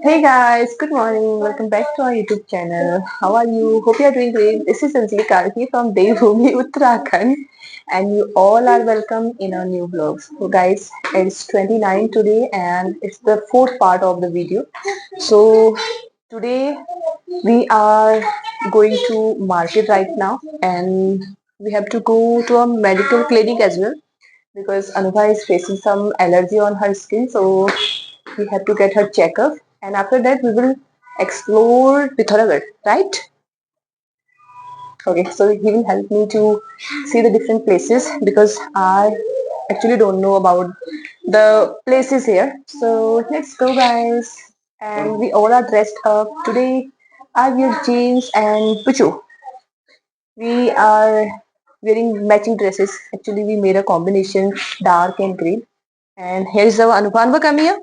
Hey guys, good morning. Welcome back to our YouTube channel. How are you? Hope you are doing great. This is Anjali Karki from Devbhoomi, Uttarakhand, and you all are welcome in our new vlogs. So guys, it's 29 today and it's the fourth part of the video. So today we are going to market right now and we have to go to a medical clinic as well because Anubha is facing some allergy on her skin. So we have to get her checkup and after that we will explore Pithoragarh, right? Okay, so he will help me to see the different places because I actually don't know about the places here. So let's go guys. And we all are dressed up. Today I wear jeans and puchu. We are wearing matching dresses. Actually we made a combination dark and green. And here is our Anubha. Anubha, come here.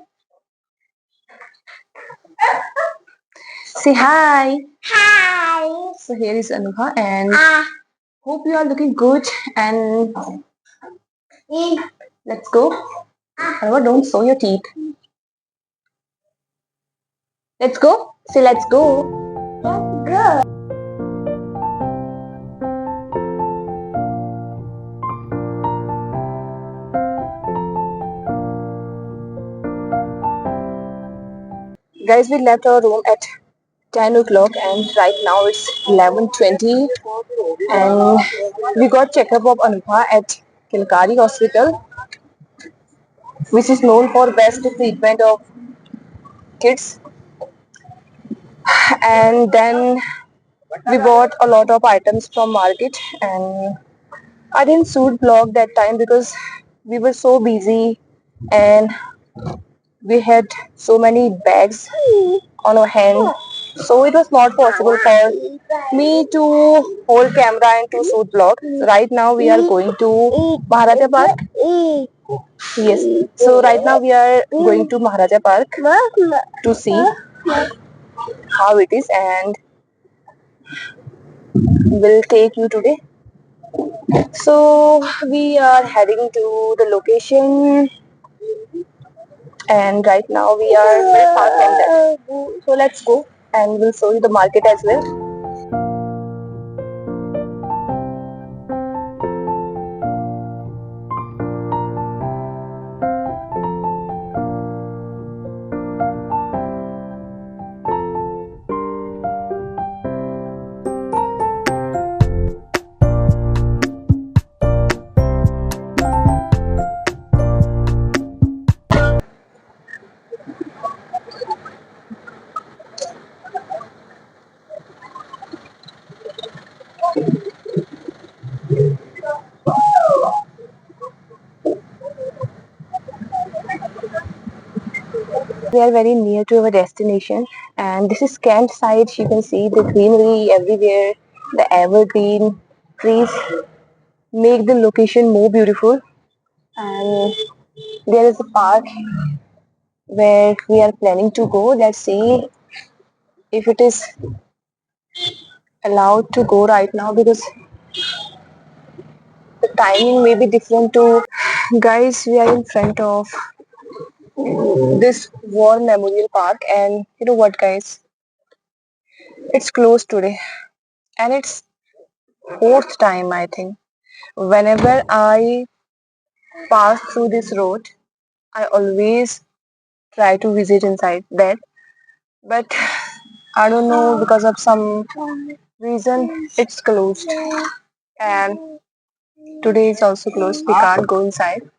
Say hi. Hi. So here is Anubha and hope you are looking good and let's go. Anubha, don't show your teeth. Let's go. Say let's go. Let's go. Guys, we left our room at 10 o'clock and right now it's 11:20 and we got checkup of Anubha at Kilkari Hospital, which is known for best treatment of kids. And then we bought a lot of items from market and I didn't shoot vlog that time because we were so busy and we had so many bags on our hand. So it was not possible for me to hold camera and to shoot vlog. Right now we are going to Maharaja Park. Yes. So right now we are going to Maharaja Park to see how it is and we'll take you today. So we are heading to the location and right now we are very far from that. So let's go and we'll show you the market as well. We are very near to our destination and this is campsite. You can see the greenery everywhere, the evergreen trees make the location more beautiful and there is a park where we are planning to go. Let's see if it is allowed to go right now because the timing may be different too. Guys, we are in front of this war memorial park and you know what guys, it's closed today and it's fourth time I think. Whenever I pass through this road, I always try to visit inside that, but I don't know because of some reason it's closed and today is also closed. We can't go inside.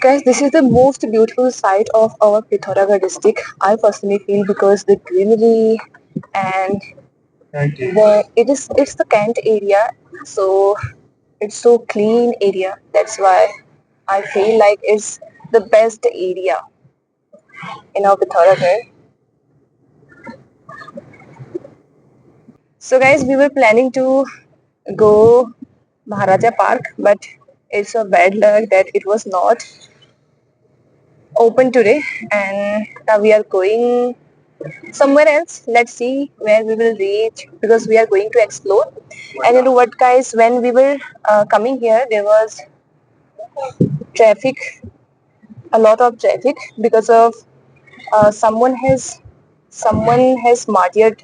Guys, this is the most beautiful site of our Pithoragarh district. I personally feel because the greenery and it's the Kent area, so it's so clean area. That's why I feel like it's the best area in our Pithoragarh. So guys, we were planning to go Maharaja Park, but it's a bad luck that it was not open today, and now we are going somewhere else. Let's see where we will reach because we are going to explore. And you know what, guys? When we were coming here, there was traffic a lot of traffic because of someone has martyred.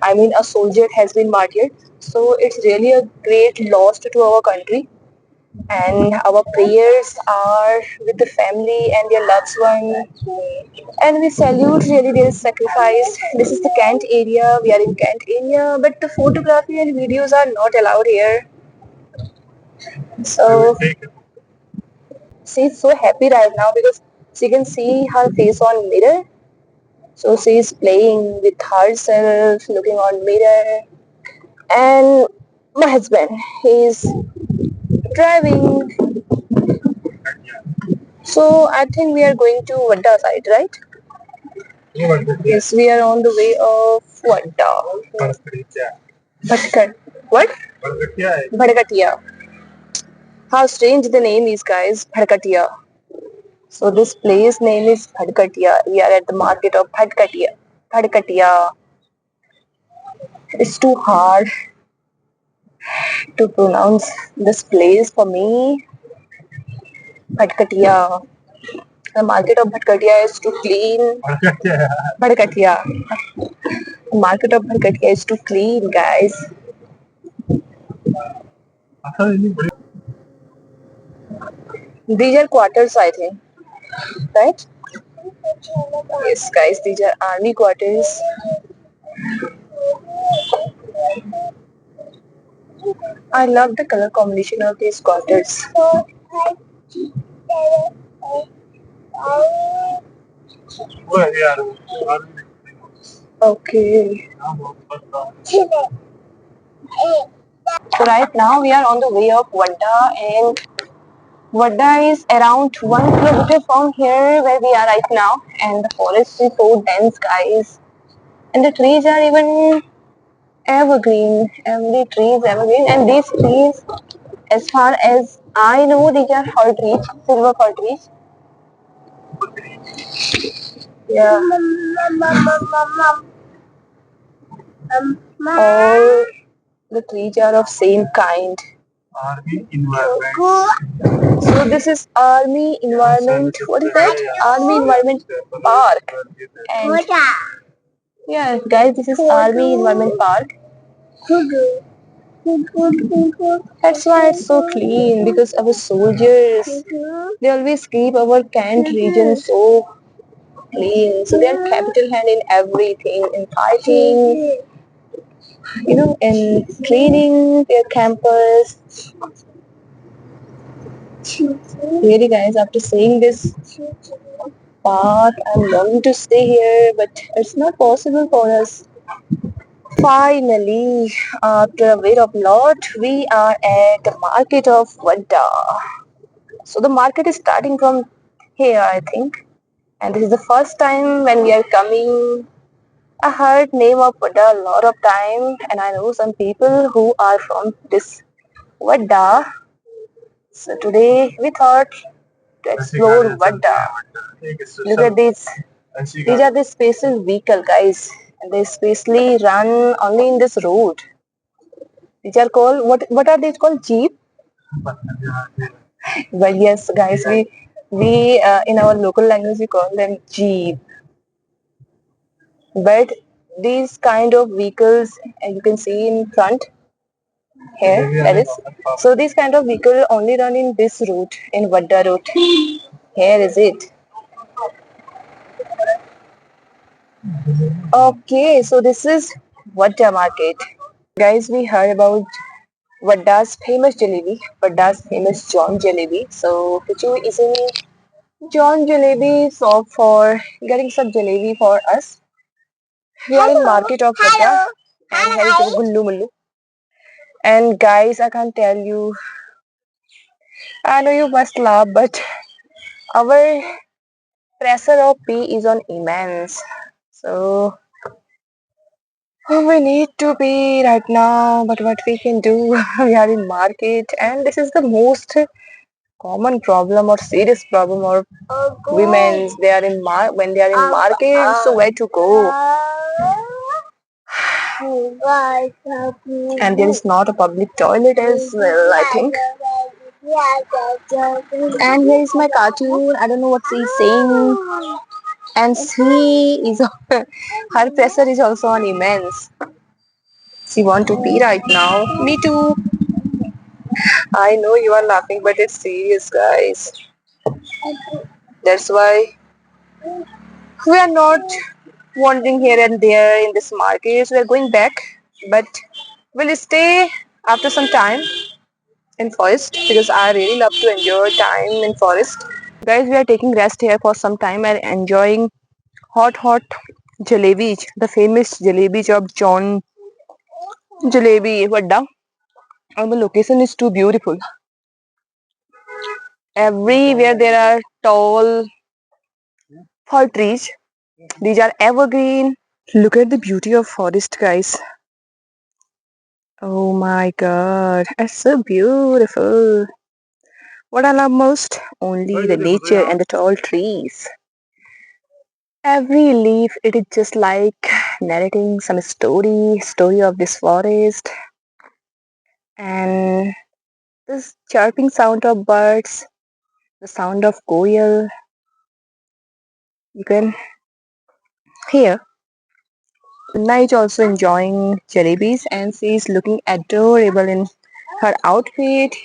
I mean, a soldier has been martyred. So it's really a great loss to our country. And our prayers are with the family and their loved one. And we salute really their sacrifice. This is the Kent area. We are in Kent area, but the photography and videos are not allowed here. So she's so happy right now because she can see her face on mirror. So she's playing with herself, looking on mirror. And my husband, he's driving. So I think we are going to Vadda side, right? Yes, we are on the way of Vadda. Bhatkat. What? Bhadgatia. How strange the name is, guys. Bhadgatia. So this place name is Bhadgatia. We are at the market of Bhadgatia. Bhadgatia. It's too hard to pronounce this place for me. Bhadgatia. The market of Bhadgatia is too clean. Bhadgatia. The market of Bhadgatia is too clean, guys. These are quarters, I think, right? Yes, guys, these are army quarters. I love the color combination of these quarters. Okay. So right now we are on the way of Vadda, and Vadda is around 1 kilometer from here where we are right now, and the forest is so dense, guys, and the trees are even evergreen. Every tree is evergreen, and these trees, as far as I know, these are fir trees, silver fir trees. Yeah. All the trees are of same kind. Army environment. So this is Army Environment. What is that? Army Environment Park. And yeah, guys, this is Army Environment Park. That's why it's so clean because our soldiers, they always keep our Kent region so clean. So they are capital hand in everything, in fighting, in cleaning their campus. Really, guys, after seeing this park, I'm longing to stay here, but it's not possible for us. Finally, after a wait of lot, we are at the market of Vadda. So the market is starting from here, I think, and this is the first time when we are coming. I heard name of Vadda a lot of time, and I know some people who are from this Vadda. So today we thought to explore Vadda. Look at this. These are the special vehicle, guys. And they specially run only in this road. These are called what are these called? Jeep? Well, yes, guys, we in our local language we call them Jeep. But these kind of vehicles you can see in front here, that is. So these kind of vehicle only run in this route, in Vadda route. Here is it. Okay, so this is Vadda market. Guys, we heard about Vadda's famous jalebi, Vadda's famous John jalebi. So Pichu is in John jalebi shop for getting some jalebi for us. We are in market of Vadda, and here is Gullu Mullu. And guys, I can't tell you, I know you must laugh, but our pressure of pee is on immense. So we need to pee right now, but what we can do, we are in market, and this is the most common problem or serious problem of women's. They are in when they are in market, so where to go? And there is not a public toilet as well, I think. And here is my cartoon. I don't know what she's saying. And she is her pressure is also on immense. She want to pee right now. Me too. I know you are laughing, but it's serious, guys. That's why we are not wandering here and there in this market. We are going back, but we'll stay after some time in forest because I really love to enjoy time in forest. Guys, we are taking rest here for some time and enjoying hot jalebis, the famous jalebis of John Jalebi Vadda. And the location is too beautiful. Everywhere there are tall fir trees. These are evergreen. Look at the beauty of forest, guys. Oh my god, it's so beautiful. What I love most? Only the nature and the tall trees. Every leaf, it is just like narrating some story of this forest. And this chirping sound of birds, the sound of koel, you can hear. Sunna is also enjoying jalebis and she is looking adorable in her outfit.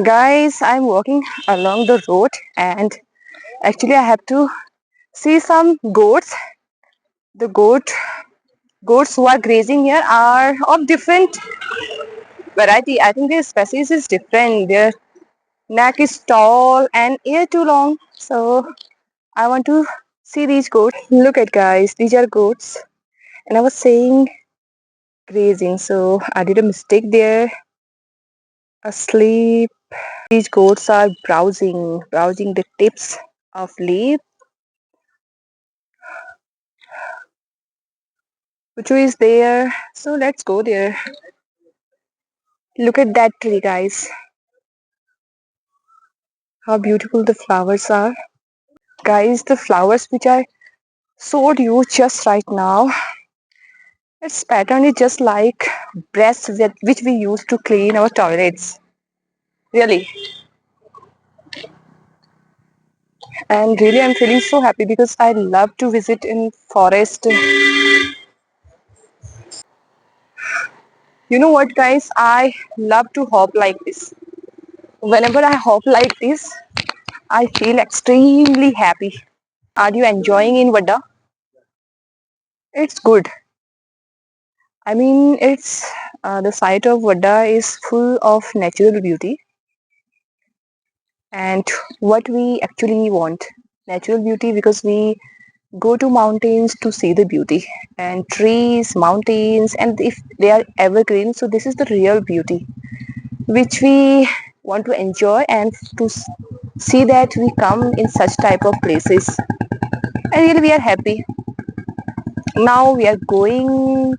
Guys, I'm walking along the road and actually I have to see some goats. The goats who are grazing here are of different variety. I think their species is different. Their neck is tall and ear too long. So I want to see these goats. Look at guys, these are goats. And I was saying grazing, so I did a mistake there. Asleep. These goats are browsing the tips of leaf. Puchu is there, so let's go there. Look at that tree, guys. How beautiful the flowers are. Guys, the flowers which I showed you just right now, its pattern is just like breasts which we use to clean our toilets. Really. And really I'm feeling so happy because I love to visit in forest. You know what guys, I love to hop like this. Whenever I hop like this, I feel extremely happy. Are you enjoying in Vadda? It's good. I mean, it's the site of Vadda is full of natural beauty and what we actually want. Natural beauty because we go to mountains to see the beauty and trees, mountains, and if they are evergreen, so this is the real beauty which we want to enjoy and to see that we come in such type of places and really we are happy. Now we are going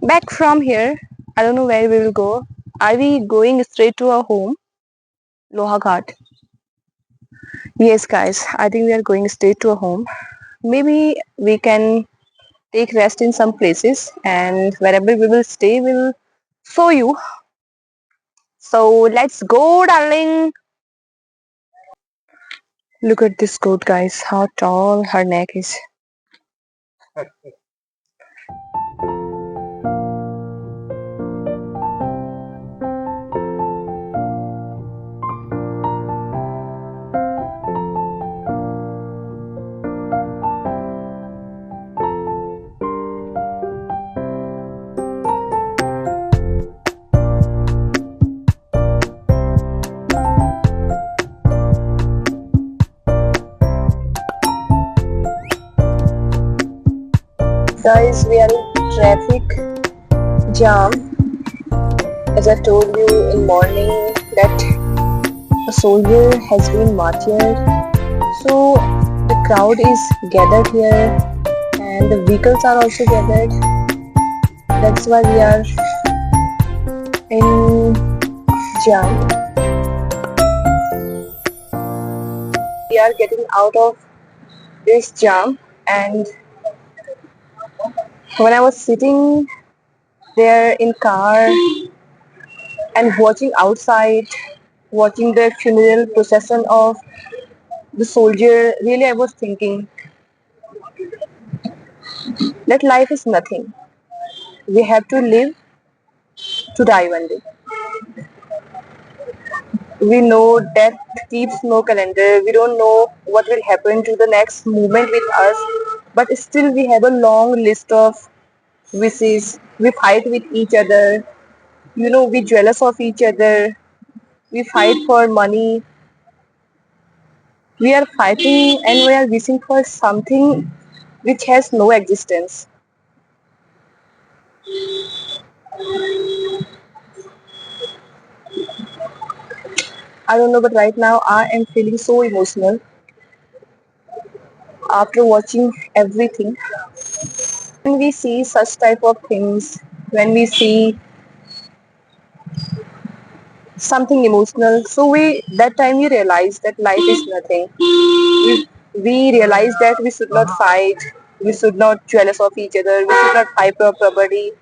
back from here. I don't know where we will go. Are we going straight to our home, Loha Ghat? Yes guys, I think we are going straight to our home. Maybe we can take rest in some places and wherever we will stay we'll show you. So let's go darling. Look at this goat guys, how tall her neck is. Guys, we are in traffic jam. As I told you in morning that a soldier has been martyred. So the crowd is gathered here and the vehicles are also gathered. That's why we are in jam. We are getting out of this jam and when I was sitting there in car and watching outside, Watching the funeral procession of the soldier, really I was thinking that life is nothing. We have to live to die one day. We know death keeps no calendar. We don't know what will happen to the next moment with us. But still we have a long list of wishes. We fight with each other. We jealous of each other. We fight for money. We are fighting and we are wishing for something which has no existence. I don't know, but right now I am feeling so emotional after watching everything. When we see such type of things, when we see something emotional, so we that time we realize that life is nothing. We realize that we should not fight, we should not jealous of each other, we should not fight for property,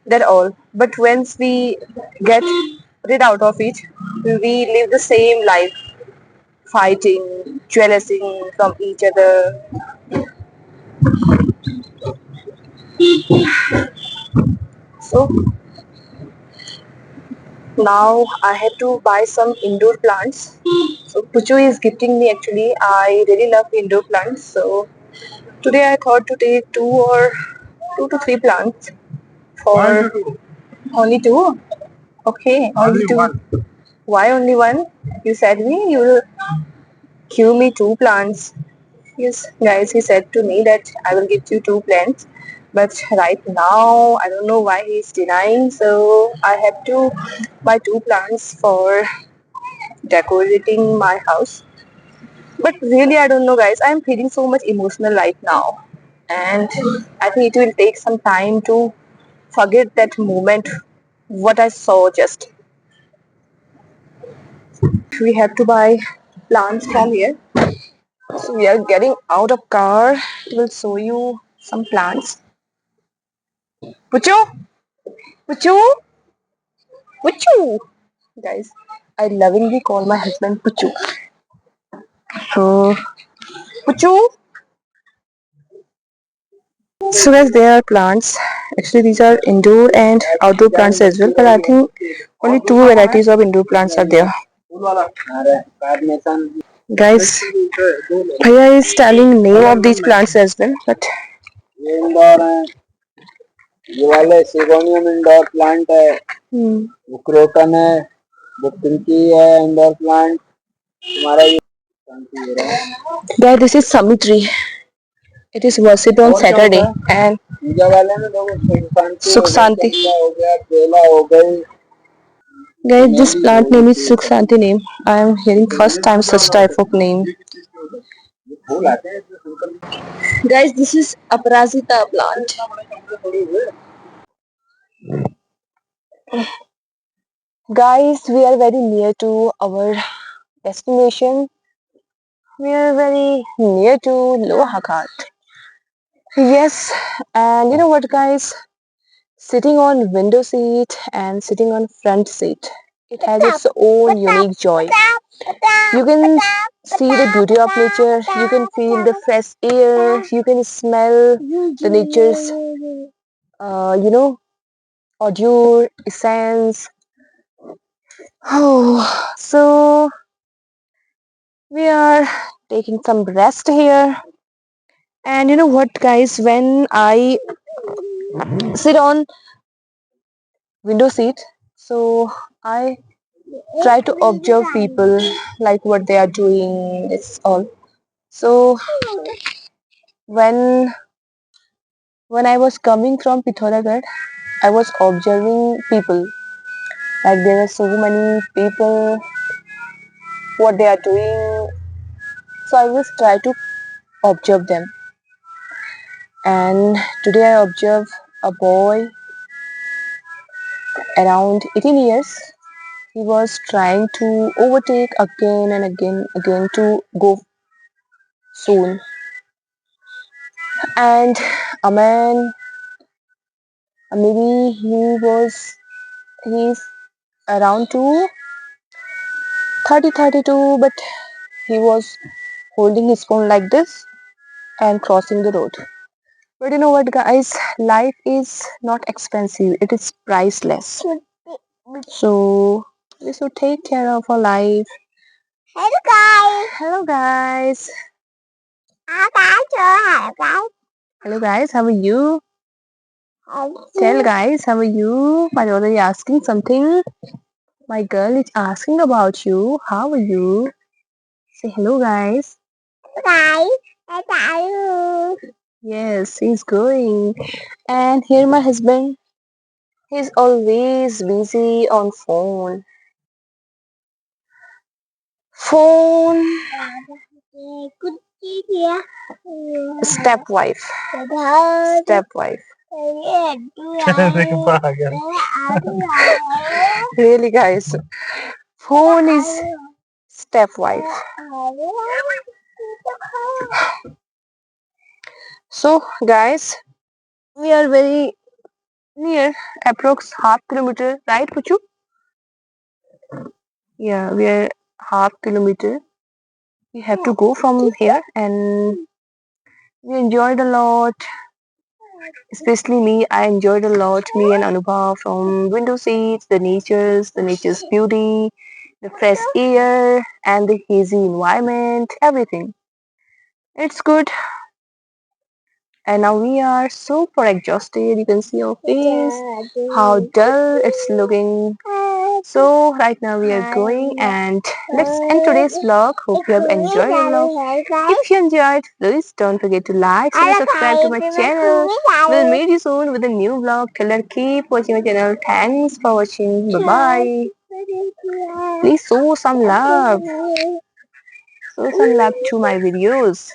that all. But once we get rid out of it, we live the same life, fighting, jealousing from each other. So now I have to buy some indoor plants. So Puchu is gifting me actually. I really love indoor plants. So today I thought to take two to three plants for only two. Okay, only two. Why only one? You said me you will give me two plants. Yes, guys, he said to me that I will give you two plants. But right now, I don't know why he's denying. So I have to buy two plants for decorating my house. But really, I don't know, guys. I'm feeling so much emotional right now. And I think it will take some time to forget that moment, what I saw just. We have to buy plants from here. So we are getting out of car. We'll show you some plants. Puchu, Puchu, Puchu. Guys, I lovingly call my husband Puchu. So, Puchu. So guys, there are plants. Actually, these are indoor and outdoor plants as well. But I think only two varieties of indoor plants are there. Guys, Bhaiya is telling name of these plants as well. But ये वाले syngonium indoor plant है, वो croton है, वो पिंकी है indoor plant, तुम्हारा ये Guys, this is Samitri. It is worshipped on Saturday and पूजा वाले में देखो सुख शांति हो गया, केला हो गई. Guys, this plant name is Sukh Shanti name. I am hearing first time such type of name. Guys, this is Aparajita plant. Guys, we are very near to our destination. We are very near to Lohaghat. Yes, and you know what, guys? Sitting on window seat and sitting on front seat, it has its own unique joy. You can see the beauty of nature, you can feel the fresh air, you can smell the nature's, you know, audio, essence. Oh, so we are taking some rest here. And you know what, guys, when I sit on window seat, so I try to observe people, like what they are doing. It's all. So when I was coming from Pithoragarh, I was observing people. Like there were so many people, what they are doing. So I just try to observe them. And today I observe a boy around 18 years. He was trying to overtake again and again to go soon. And a man, maybe he's around to 30:32, but he was holding his phone like this and crossing the road. But you know what, guys? Life is not expensive, it is priceless. So we should take care of our life. Hello, guys. Hello, guys. Hello, guys. How are you? Tell, guys, how are you? My daughter is asking something. My girl is asking about you. How are you? Say hello, guys. Guys, how are you? Yes, he's going. And here my husband. He's always busy on phone. Phone. Stepwife. Stepwife. Really, guys. Phone is stepwife. So, guys, we are very near, approx half kilometer, right, Puchu? Yeah, we are half kilometer. We have to go from here, and we enjoyed a lot. Especially me, I enjoyed a lot. Me and Anubhav from window seats, the nature's beauty, the fresh air, and the hazy environment, everything. It's good. And now we are super exhausted. You can see our face, how dull it's looking. So right now we are going, and let's end today's vlog. Hope you have enjoyed the vlog. If you enjoyed, please don't forget to like, share, subscribe to my channel. We'll meet you soon with a new vlog. Till then, keep watching my channel. Thanks for watching. Bye bye. Please show some love. Show some love to my videos.